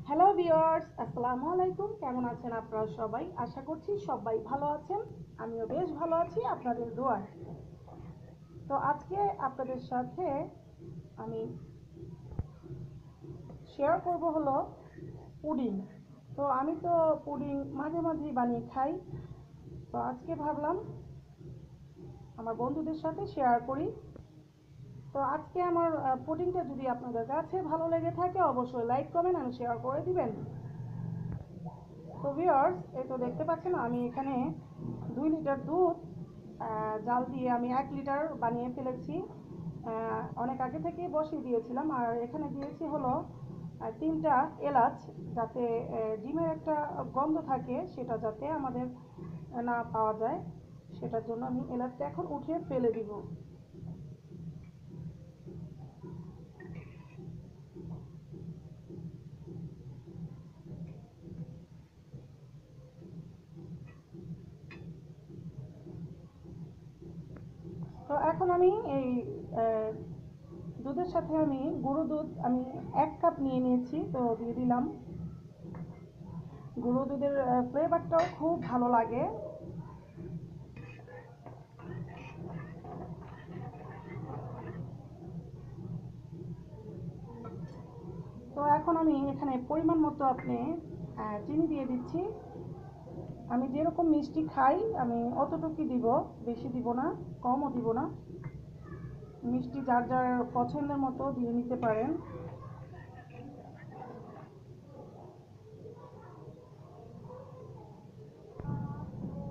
Hello viewers, আসসালামু আলাইকুম। কেমন আছেন আপনারা সবাই? আশা করছি সবাই ভালো আছেন। আমিও বেশ ভালো আছি আপনাদের দোয়ায়। তো আজকে আপনাদের সাথে আমি শেয়ার করব হলো পুডিং। তো আমি তো পুডিং মাঝে মাঝেই বানিয়ে খাই। তো আজকে ভাবলাম আমার বন্ধুদের সাথে শেয়ার করি। তো আজকে আমার পুডিংটা যদি আপনাদের কাছে ভালো লেগে থাকে অবশ্যই লাইক কমেন্ট আর শেয়ার করে দিবেন। তো ভিউয়ার্স, এই তো দেখতে পাচ্ছেন আমি এখানে 2 লিটার দুধ জাল দিয়ে আমি 1 লিটার বানিয়ে ফেলেছি। অনেক আগে থেকেই বসিয়ে দিয়েছিলাম। আর এখানে দিয়েছি হলো 3টা এলাচ, যাতে ডিমের একটা গন্ধ থাকে সেটা যাতে আমাদের না পাওয়া যায়, সেটার জন্য আমি এলাচটা এখন উঠিয়ে ফেলে দিব। তো এখন আমি এই আহ, দুধের সাথে আমি গুঁড়ো দুধ আমি 1 কাপ নিয়ে নিয়েছি, তো দিয়ে দিলাম। গুঁড়ো দুধের ফ্লেভারটাও খুব ভালো লাগে। তো এখন আমি এখানে পরিমাণ মতো আপনি চিনি দিয়ে দিচ্ছি। আমি যেরকম মিষ্টি খাই আমি অতটুকুই দিব, বেশি দিব না, কমও দিব না। মিষ্টি যার যার পছন্দের মতো দিয়ে নিতে পারেন।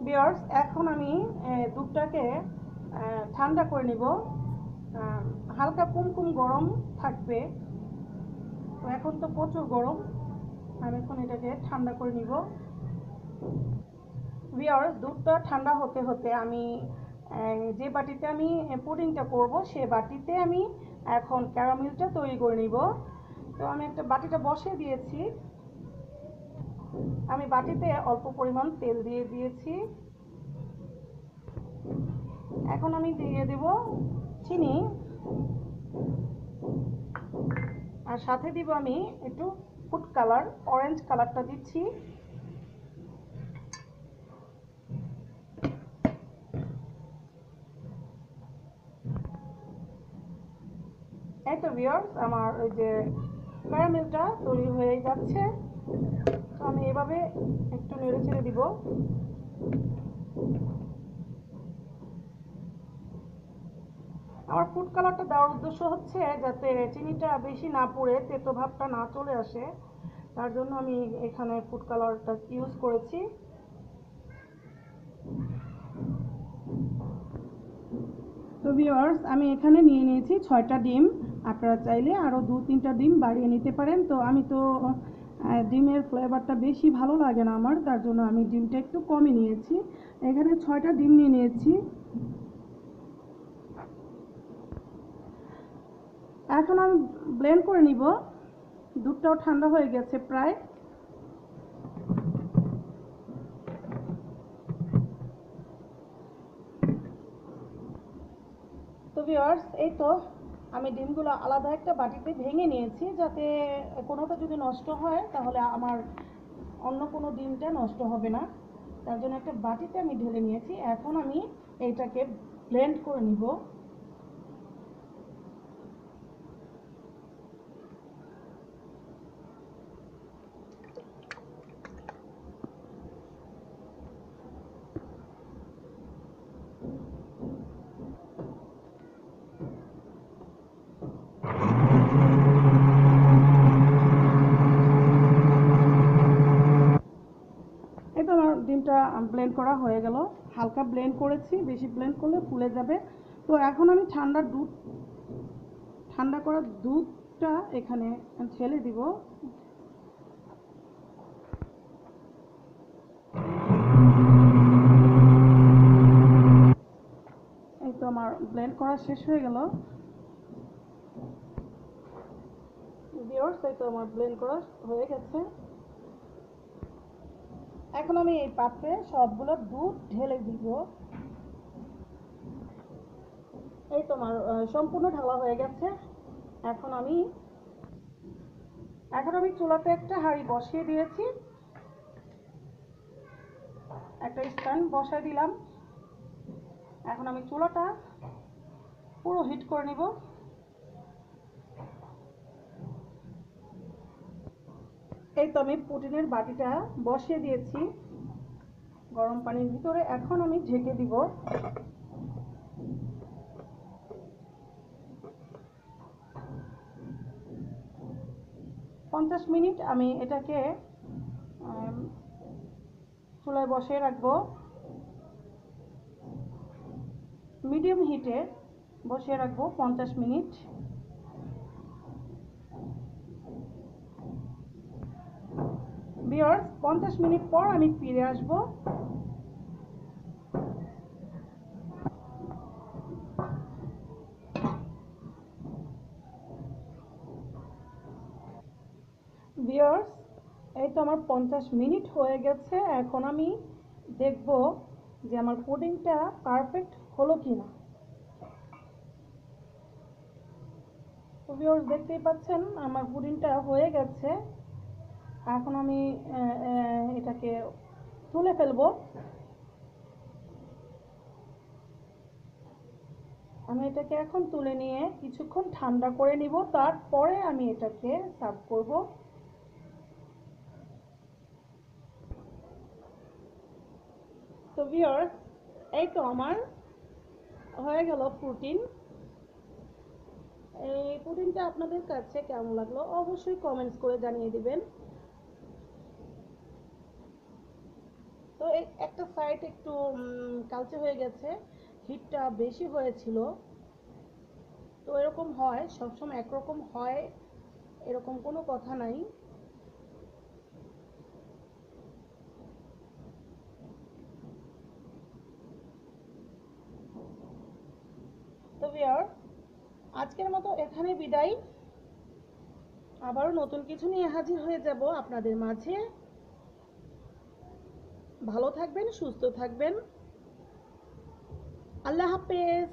ভিউয়ার্স, এখন আমি দুধটাকে ঠান্ডা করে নিব। হালকা কুমকুম গরম থাকবে। তো এখন তো প্রচুর গরম, আমি এখন এটাকে ঠান্ডা করে নিব। ভিউয়ার্স, দুধটা ঠান্ডা হতে হতে আমি যে বাটিতে আমি পুডিংটা করব সে বাটিতে আমি এখন ক্যারামেলটা তৈরি করে নিব। তো আমি একটা বাটিটা বসিয়ে দিয়েছি। আমি বাটিতে অল্প পরিমাণ তেল দিয়ে দিয়েছি। এখন আমি দিয়ে দেব চিনি, আর সাথে দিব আমি একটু ফুড কালার, অরেঞ্জ কালারটা দিচ্ছি। এই তো ভিউয়ার্স, আমার ওই যে ক্যারামেলটা তৈরি হয়ে যাচ্ছে। তো আমি এভাবে একটু নেড়ে ছেড়ে দিব। আমার ফুড কালারটা দেওয়ার উদ্দেশ্য হচ্ছে যাতে চিনিটা বেশি না পড়ে তেতো ভাবটা না চলে আসে, তার জন্য আমি এখানে ফুড কালারটা ইউজ করেছি। তো ভিউয়ার্স, আমি এখানে নিয়ে নিয়েছি 6টা ডিম। আপনারা চাইলে আরও 2-3টা ডিম বাড়িয়ে নিতে পারেন। তো আমি তো ডিমের ফ্লেভারটা বেশি ভালো লাগে না আমার, তার জন্য আমি ডিমটা একটু কমই নিয়েছি। এখানে 6টা ডিম নিয়ে নিয়েছি। এখন আমি ব্লেন্ড করে নিব। দুধটাও ঠান্ডা হয়ে গেছে প্রায়। তো ভিউয়ার্স, এই তো আমি ডিমগুলো আলাদা একটা বাটিতে ভেঙে নিয়েছি, যাতে কোনোটা যদি নষ্ট হয় তাহলে আমার অন্য কোনো ডিমটা নষ্ট হবে না। তার জন্য একটা বাটিতে আমি ঢেলে নিয়েছি। এখন আমি এইটাকে ব্লেন্ড করে নিব। এই তো আমার ডিমটা ব্লেন্ড করা হয়ে গেল। হালকা ব্লেন্ড করেছি, বেশি ব্লেন্ড করলে ফুলে যাবে। তো এখন আমি ঠান্ডা করা দুধটা এখানে ঢেলে দিব। এই তো আমার ব্লেন্ড করা শেষ হয়ে গেল। ভিউয়ার্স, এই তো আমার ব্লেন্ড করা হয়ে গেছে। এখন আমি এই পাত্রে সবগুলো দুধ ঢেলে দিব। এই তো আমার সম্পূর্ণ ঢালা হয়ে গেছে। এখন আমি এখন আমি চুলাতে একটা হাঁড়ি বসিয়ে দিয়েছি, একটা স্ট্যান্ড বসাই দিলাম। এখন আমি চুলাটা পুরো হিট করে নিব। এই তো আমি পুডিংয়ের বাটিটা বসিয়ে দিয়েছি গরম পানির ভিতরে। এখন আমি ঢেকে দিব। 50 মিনিট আমি এটাকে চুলায় বসিয়ে রাখবো, মিডিয়াম হিটে বসিয়ে রাখবো 50 মিনিট। ভিউয়ার্স, 50 মিনিট পর আমি ফিরে আসব। ভিউয়ার্স, এই তো আমার 50 মিনিট হয়ে গেছে। এখন আমি দেখব যে আমার পুডিংটা পারফেক্ট হলো কিনা। তো ভিউয়ার্স, দেখতেই পাচ্ছেন আমার পুডিংটা হয়ে গেছে। এখন আমি এটাকে তুলে ফেলবো। আমি এটাকে এখন তুলে নিয়ে কিছুক্ষণ ঠান্ডা করে নিব, তারপরে আমি এটাকে সার্ভ করব। তো ভিউয়ার্স, এই তো আমার হয়ে গেল পুডিং। এই পুডিংটা আপনাদের কাছে কেমন লাগলো অবশ্যই কমেন্টস করে জানিয়ে দিবেন। তো একটা সাইড একটু কালচে হয়ে গেছে, হিটটা বেশি হয়েছিল। তো এরকম হয়, সবসময় একরকম হয় এরকম কোনো কথা নাই। তো ভিউয়ার্স, আজকের মতো এখানে বিদায়। আবারও নতুন কিছু নিয়ে হাজির হয়ে যাব আপনাদের মাঝে। ভালো থাকবেন, সুস্থ থাকবেন। আল্লাহ হাফেজ।